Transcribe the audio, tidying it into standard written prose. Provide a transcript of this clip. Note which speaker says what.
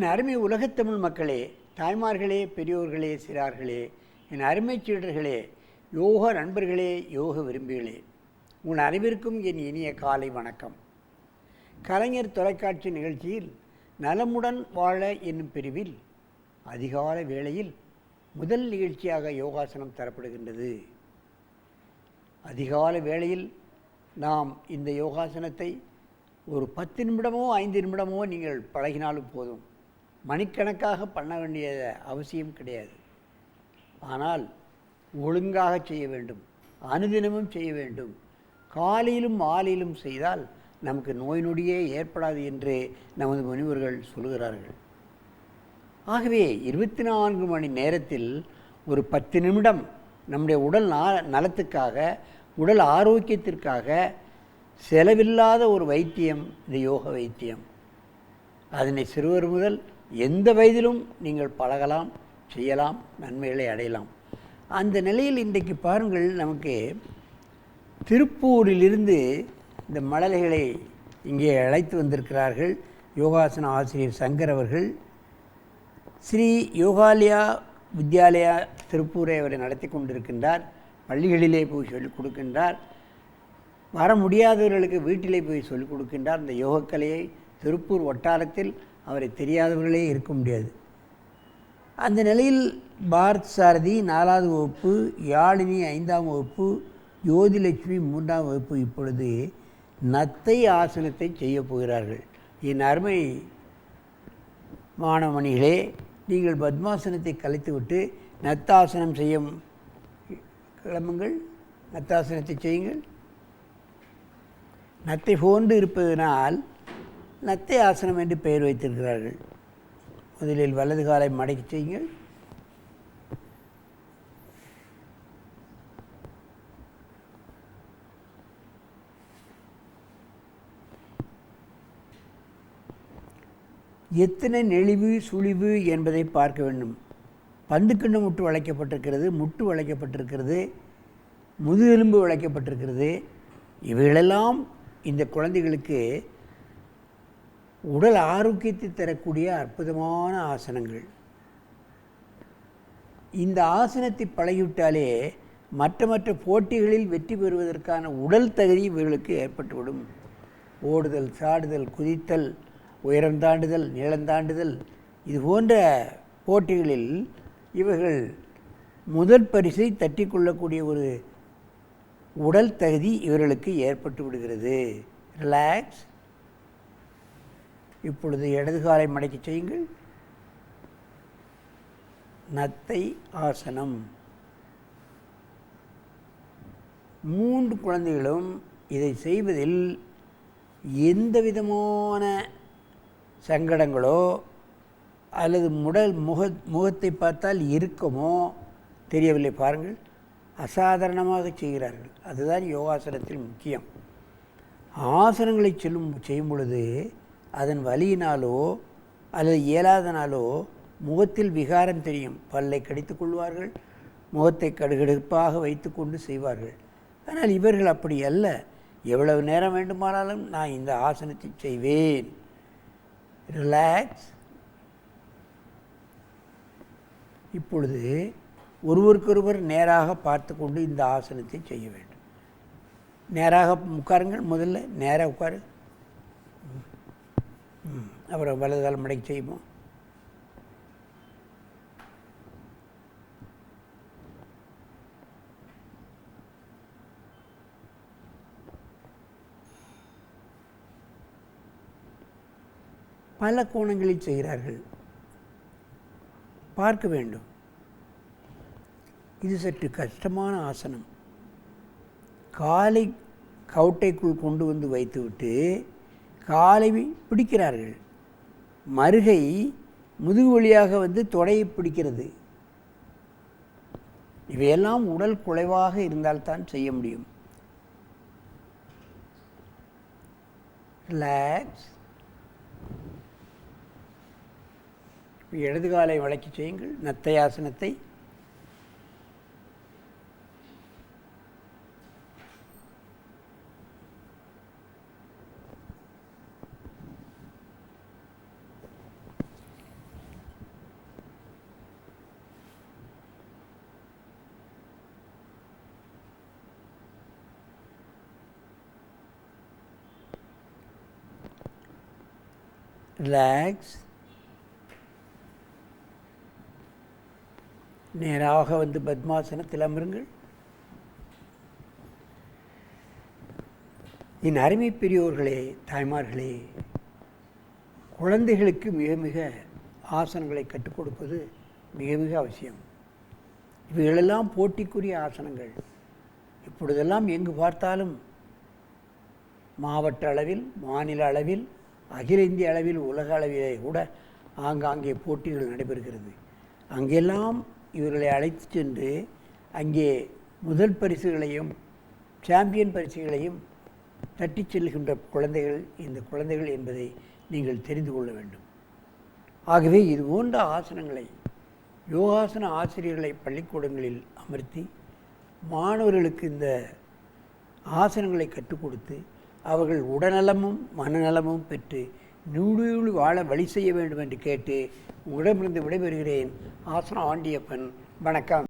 Speaker 1: அருமை உலகத்தமிழ் மக்களே, தாய்மார்களே, பெரியோர்களே, சிறார்களே, என் அருமை சீடர்களே, யோக நண்பர்களே, யோக விரும்பிகளே, உங்கள் அனைவருக்கும் என் இனிய காலை வணக்கம். கலைஞர் தொலைக்காட்சி நிகழ்ச்சியில் நலமுடன் வாழ என்னும் பிரிவில் அதிகாலை வேளையில் முதல் நிகழ்ச்சியாக யோகாசனம் தரப்படுகின்றது. அதிகாலை வேளையில் நாம் இந்த யோகாசனத்தை ஒரு 10 நிமிடமோ 5 நிமிடமோ நீங்கள் பழகினாலும் போதும். மணிக்கணக்காக பண்ண வேண்டிய அவசியம் கிடையாது. ஆனால் ஒழுங்காக செய்ய வேண்டும், அனுதினமும் செய்ய வேண்டும். காலையிலும் மாலையிலும் செய்தால் நமக்கு நோய் நொடியே ஏற்படாது என்று நமது முனிவர்கள் சொல்கிறார்கள். ஆகவே 24 மணி நேரத்தில் ஒரு 10 நிமிடம் நம்முடைய உடல் நலத்துக்காக, உடல் ஆரோக்கியத்திற்காக செலவில்லாத ஒரு வைத்தியம் இந்த யோக வைத்தியம். அதனை சிறுவர் முதல் எந்த வயதிலும் நீங்கள் பழகலாம், செய்யலாம், நன்மைகளை அடையலாம். அந்த நிலையில் இன்றைக்கு பாருங்கள், நமக்கு திருப்பூரிலிருந்து இந்த மழலைகளை இங்கே அழைத்து வந்திருக்கிறார்கள். யோகாசன ஆசிரியர் சங்கர் அவர்கள் ஸ்ரீ யோகாலயா வித்யாலயா திருப்பூரை அவரை நடத்தி கொண்டிருக்கின்றார். பள்ளிகளிலே போய் சொல்லிக் கொடுக்கின்றார். வர முடியாதவர்களுக்கு வீட்டிலே போய் சொல்லிக் கொடுக்கின்றார். இந்த யோகக்கலையை திருப்பூர் வட்டாரத்தில் அவரை தெரியாதவர்களே இருக்க முடியாது. அந்த நிலையில் பாரத் சாரதி 4வது வகுப்பு, யாழினி 5ஆம் வகுப்பு, ஜோதிலட்சுமி 3ஆம் வகுப்பு இப்பொழுது நத்தை ஆசனத்தை செய்ய போகிறார்கள். என் அருமை மாணவமணிகளே, நீங்கள் பத்மாசனத்தை கலைத்துவிட்டு நத்தாசனம் செய்ய கிளம்புங்கள். நத்தாசனத்தை செய்யுங்கள். நத்தை போன்று இருப்பதனால் நத்தை ஆசனம் என்று பெயர் வைத்திருக்கிறார்கள். முதலில் வலது காலை மடக்கி செய்யுங்கள். எத்தனை நெளிவு சுழிவு என்பதை பார்க்க வேண்டும். பந்துக்கிண்ணம் முட்டு வளைக்கப்பட்டிருக்கிறது, முட்டு வளைக்கப்பட்டிருக்கிறது, முதுகெலும்பு வளைக்கப்பட்டிருக்கிறது. இவைகளெல்லாம் இந்த குழந்தைகளுக்கு உடல் ஆரோக்கியத்தை தரக்கூடிய அற்புதமான ஆசனங்கள். இந்த ஆசனத்தை பழகிவிட்டாலே மற்ற போட்டிகளில் வெற்றி பெறுவதற்கான உடல் தகுதி இவர்களுக்கு ஏற்பட்டுவிடும். ஓடுதல், சாடுதல், குதித்தல், உயரம் தாண்டுதல், நீளம் தாண்டுதல், இது போன்ற போட்டிகளில் இவர்கள் முதல் பரிசை தட்டி கொள்ளக்கூடிய ஒரு உடல் தகுதி இவர்களுக்கு ஏற்பட்டு விடுகிறது. ரிலாக்ஸ். இப்பொழுது இடது காலை மடக்கி செய்யுங்கள். நத்தை ஆசனம். 3 குழந்தைகளும் இதை செய்வதில் எந்த விதமான சங்கடங்களோ அல்லது முகத்தை பார்த்தால் இறுக்கமோ தெரியவில்லை. பாருங்கள், அசாதாரணமாக செய்கிறார்கள். அதுதான் யோகாசனத்தில் முக்கியம். ஆசனங்களை செய்யும் பொழுது அதன் வலியினாலோ அல்லது இயலாதனாலோ முகத்தில் விகாரம் தெரியும். பல்லை கடித்து கொள்வார்கள், முகத்தை கடுகடுப்பாக வைத்து கொண்டு செய்வார்கள். ஆனால் இவர்கள் அப்படி அல்ல. எவ்வளவு நேரம் வேண்டுமானாலும் நான் இந்த ஆசனத்தை செய்வேன். ரிலாக்ஸ். இப்பொழுது ஒருவருக்கொருவர் நேராக பார்த்து கொண்டு இந்த ஆசனத்தை செய்ய வேண்டும். நேராக உட்காருங்கள். முதல்ல நேராக உட்காரு. அப்புறம் வலது கால் மடக்கி செய்வோம். பல கோணங்களில் செய்கிறார்கள். பார்க்க வேண்டும். இது சற்று கஷ்டமான ஆசனம். காலை கவுட்டைக்குள் கொண்டு வந்து வைத்துவிட்டு காலை பிடிக்கிறார்கள். மருகை முதுகு வழியாக வந்து தொடையை பிடிக்கிறது. இவையெல்லாம் உடல் குறைவாக இருந்தால்தான் செய்ய முடியும். ரிலாக்ஸ். இடது காலை வளைக்கி செய்யுங்கள். நத்தை ஆசனத்தை. ரிலாக்ஸ். நேராக வந்து பத்மாசனத்தில் அமருங்கள். என் அருமை பெரியோர்களே, தாய்மார்களே, குழந்தைகளுக்கு மிக மிக ஆசனங்களை கற்றுக் கொடுப்பது மிக மிக அவசியம். இவைகளெல்லாம் போட்டிக்குரிய ஆசனங்கள். இப்பொழுதெல்லாம் எங்கு பார்த்தாலும் மாவட்ட அளவில், மாநில அளவில், அகில இந்திய அளவில், உலக அளவிலே கூட ஆங்காங்கே போட்டிகள் நடைபெறுகிறது. அங்கெல்லாம் இவர்களை அழைத்து சென்று அங்கே முதல் பரிசுகளையும் சாம்பியன் பரிசுகளையும் தட்டி செல்கின்ற குழந்தைகள் இந்த குழந்தைகள் என்பதை நீங்கள் தெரிந்து கொள்ள வேண்டும். ஆகவே இது போன்ற ஆசனங்களை யோகாசன ஆசிரியர்களை பள்ளிக்கூடங்களில் அமர்த்தி மாணவர்களுக்கு இந்த ஆசனங்களை கற்றுக் கொடுத்து அவர்கள் உடல்நலமும் மனநலமும் பெற்று நீடூழி வாழ வழி செய்ய வேண்டும் என்று கேட்டு உங்களிடமிருந்து விடைபெறுகிறேன். ஆசனம் ஆண்டியப்பன். வணக்கம்.